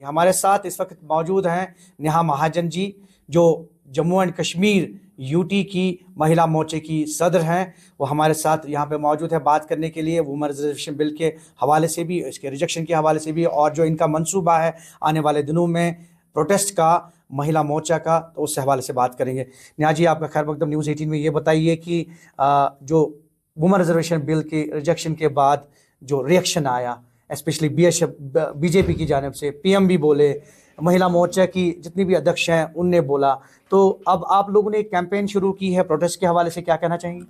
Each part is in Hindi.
हमारे साथ इस वक्त मौजूद हैं नेहा महाजन जी, जो जम्मू एंड कश्मीर यूटी की महिला मोर्चे की सदर हैं। वो हमारे साथ यहाँ पे मौजूद है बात करने के लिए वुमेन रिजर्वेशन बिल के हवाले से भी, इसके रिजेक्शन के हवाले से भी, और जो इनका मंसूबा है आने वाले दिनों में प्रोटेस्ट का, महिला मोर्चा का, तो उस हवाले से बात करेंगे। नेहा जी, आपका खैर मकदम न्यूज़ 18 में। ये बताइए कि जो वुमेन रिजर्वेशन बिल के रिजेक्शन के बाद जो रिएक्शन आया, स्पेशली बीजेपी की जानिब से, पीएम भी बोले, महिला मोर्चा की जितनी भी अध्यक्ष हैं उनने बोला, तो अब आप लोगों ने एक कैंपेन शुरू की है प्रोटेस्ट के हवाले से, क्या कहना चाहेंगे?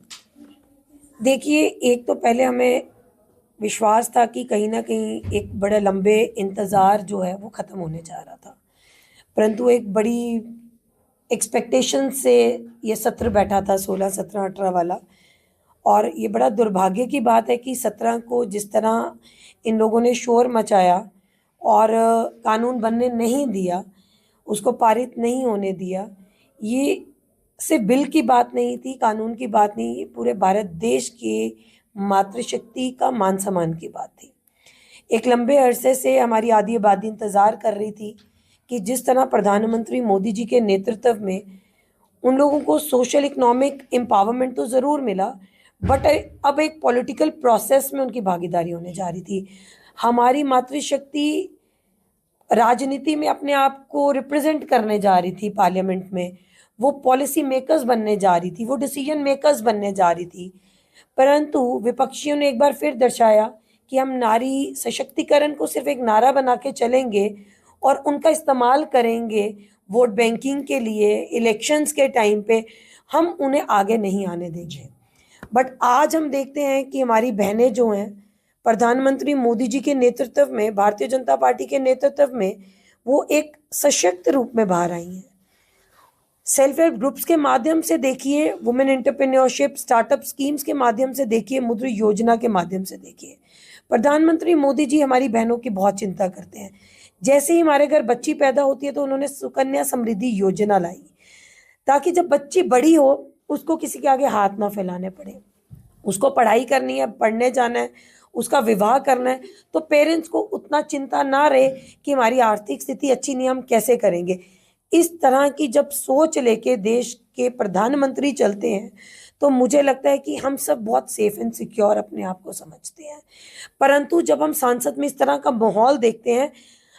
देखिए, एक तो पहले हमें विश्वास था कि कहीं ना कहीं एक बड़े लंबे इंतज़ार जो है वो ख़त्म होने जा रहा था, परंतु एक बड़ी एक्सपेक्टेशन से ये सत्र बैठा था 16, 17, 18 वाला। और ये बड़ा दुर्भाग्य की बात है कि 17 को जिस तरह इन लोगों ने शोर मचाया और कानून बनने नहीं दिया, उसको पारित नहीं होने दिया, ये सिर्फ बिल की बात नहीं थी, कानून की बात नहीं, ये पूरे भारत देश के मातृशक्ति का मान सम्मान की बात थी। एक लंबे अरसे से हमारी आधी आबादी इंतज़ार कर रही थी कि जिस तरह प्रधानमंत्री मोदी जी के नेतृत्व में उन लोगों को सोशल इकोनॉमिक एम्पावरमेंट तो ज़रूर मिला, बट अब एक पॉलिटिकल प्रोसेस में उनकी भागीदारी होने जा रही थी। हमारी मातृशक्ति राजनीति में अपने आप को रिप्रेजेंट करने जा रही थी पार्लियामेंट में, वो पॉलिसी मेकर्स बनने जा रही थी, वो डिसीजन मेकर्स बनने जा रही थी। परंतु विपक्षियों ने एक बार फिर दर्शाया कि हम नारी सशक्तिकरण को सिर्फ एक नारा बना के चलेंगे और उनका इस्तेमाल करेंगे वोट बैंकिंग के लिए, इलेक्शंस के टाइम पे, हम उन्हें आगे नहीं आने देंगे। बट आज हम देखते हैं कि हमारी बहनें जो हैं, प्रधानमंत्री मोदी जी के नेतृत्व में, भारतीय जनता पार्टी के नेतृत्व में, वो एक सशक्त रूप में बाहर आई हैं। सेल्फ हेल्प ग्रुप्स के माध्यम से देखिए, वुमेन एंटरप्रेन्योरशिप स्टार्टअप स्कीम्स के माध्यम से देखिए, मुद्रा योजना के माध्यम से देखिए, प्रधानमंत्री मोदी जी हमारी बहनों की बहुत चिंता करते हैं। जैसे ही हमारे घर बच्ची पैदा होती है तो उन्होंने सुकन्या समृद्धि योजना लाई, ताकि जब बच्ची बड़ी हो उसको किसी के आगे हाथ ना फैलाने पड़े। उसको पढ़ाई करनी है, पढ़ने जाना है, उसका विवाह करना है, तो पेरेंट्स को उतना चिंता ना रहे कि हमारी आर्थिक स्थिति अच्छी नहीं, हम कैसे करेंगे। इस तरह की जब सोच लेके देश के प्रधानमंत्री चलते हैं तो मुझे लगता है कि हम सब बहुत सेफ एंड सिक्योर अपने आप को समझते हैं। परंतु जब हम संसद में इस तरह का माहौल देखते हैं,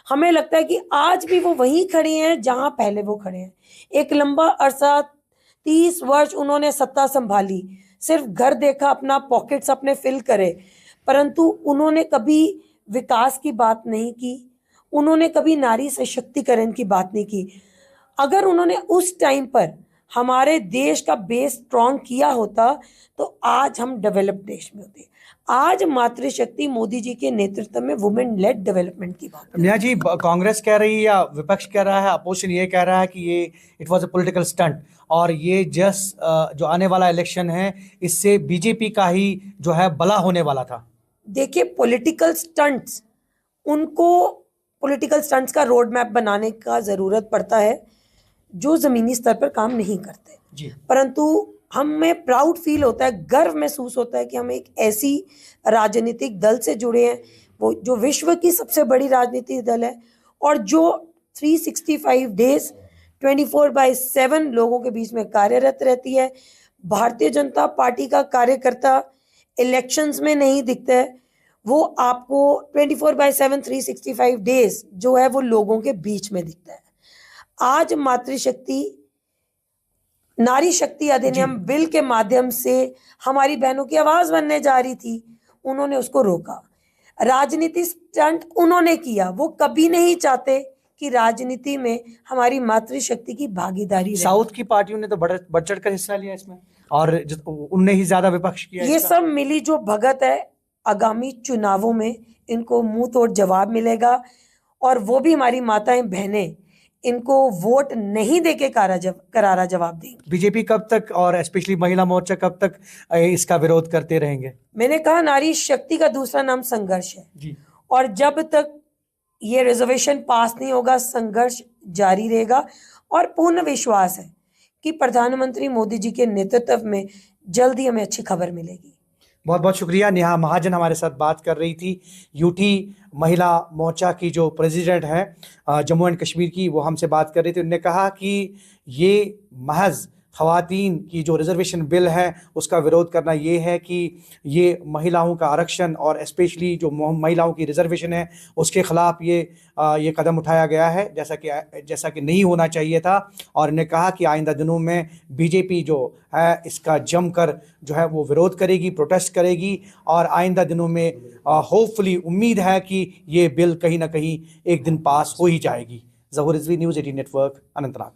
हमें लगता है कि आज भी वो वहीं खड़े हैं जहां पहले वो खड़े हैं। एक लंबा अरसा, 30 वर्ष उन्होंने सत्ता संभाली, सिर्फ घर देखा, अपना पॉकेट्स अपने फिल करे, परंतु उन्होंने कभी विकास की बात नहीं की, उन्होंने कभी नारी सशक्तिकरण की बात नहीं की। अगर उन्होंने उस टाइम पर हमारे देश का बेस स्ट्रॉन्ग किया होता तो आज हम डेवलप्ड देश में होते। आज मातृशक्ति मोदी जी के नेतृत्व में वुमेन लेड डेवलपमेंट की बात। नेहा जी, कांग्रेस कह रही है या विपक्ष कह रहा है, अपोजिशन ये कह रहा है कि ये it was a political stunt, और ये जस्ट जो आने वाला इलेक्शन है इससे बीजेपी का ही जो है भला होने वाला था। देखिए, पॉलिटिकल स्टंट्स, उनको पॉलिटिकल स्टंट्स का रोड मैप बनाने का ज़रूरत पड़ता है जो ज़मीनी स्तर पर काम नहीं करते जी। परंतु हमें प्राउड फील होता है, गर्व महसूस होता है कि हम एक ऐसी राजनीतिक दल से जुड़े हैं, वो जो विश्व की सबसे बड़ी राजनीतिक दल है और जो 365 डेज 24/7 लोगों के बीच में कार्यरत रहती है। भारतीय जनता पार्टी का कार्यकर्ता इलेक्शंस में नहीं दिखता है, वो आपको 24/7 365 डेज जो है वो लोगों के बीच में दिखता है। आज मातृशक्ति, नारी शक्ति अधिनियम बिल के माध्यम से हमारी बहनों की आवाज बनने जा रही थी, उन्होंने उसको रोका। राजनीति स्टंट उन्होंने किया, वो कभी नहीं चाहते कि राजनीति में हमारी मातृशक्ति की भागीदारी रहे। साउथ की पार्टियों ने तो बढ़ चढ़ कर हिस्सा लिया इसमें, और उनने ही ज्यादा विपक्ष किया। ये सब मिली जो भगत है, आगामी चुनावों में इनको मुंह तोड़ जवाब मिलेगा, और वो भी हमारी माताएं बहनें इनको वोट नहीं देके करारा जवाब देंगे। बीजेपी कब तक, और स्पेशली महिला मोर्चा कब तक इसका विरोध करते रहेंगे? मैंने कहा, नारी शक्ति का दूसरा नाम संघर्ष है जी। और जब तक ये रिजर्वेशन पास नहीं होगा, संघर्ष जारी रहेगा। और पूर्ण विश्वास है कि प्रधानमंत्री मोदी जी के नेतृत्व में जल्द ही हमें अच्छी खबर मिलेगी। बहुत बहुत शुक्रिया। नेहा महाजन हमारे साथ बात कर रही थी, यूटी महिला मोर्चा की जो प्रेसिडेंट हैं जम्मू एंड कश्मीर की, वो हमसे बात कर रही थी। उन्होंने कहा कि ये महज ख़वातीन की जो रिजर्वेशन बिल है उसका विरोध करना ये है कि ये महिलाओं का आरक्षण और स्पेशली जो महिलाओं की रिजर्वेशन है उसके ख़िलाफ़ ये कदम उठाया गया है, जैसा कि नहीं होना चाहिए था। और इन्होंने कहा कि आइंदा दिनों में बीजेपी जो है इसका जमकर जो है वो विरोध करेगी, प्रोटेस्ट करेगी, और आइंदा दिनों में होपफुली उम्मीद है कि ये बिल कहीं ना कहीं एक दिन पास हो ही जाएगी। ज़हूर रिजवी, न्यूज़ 18 नेटवर्क, अनंतनाग।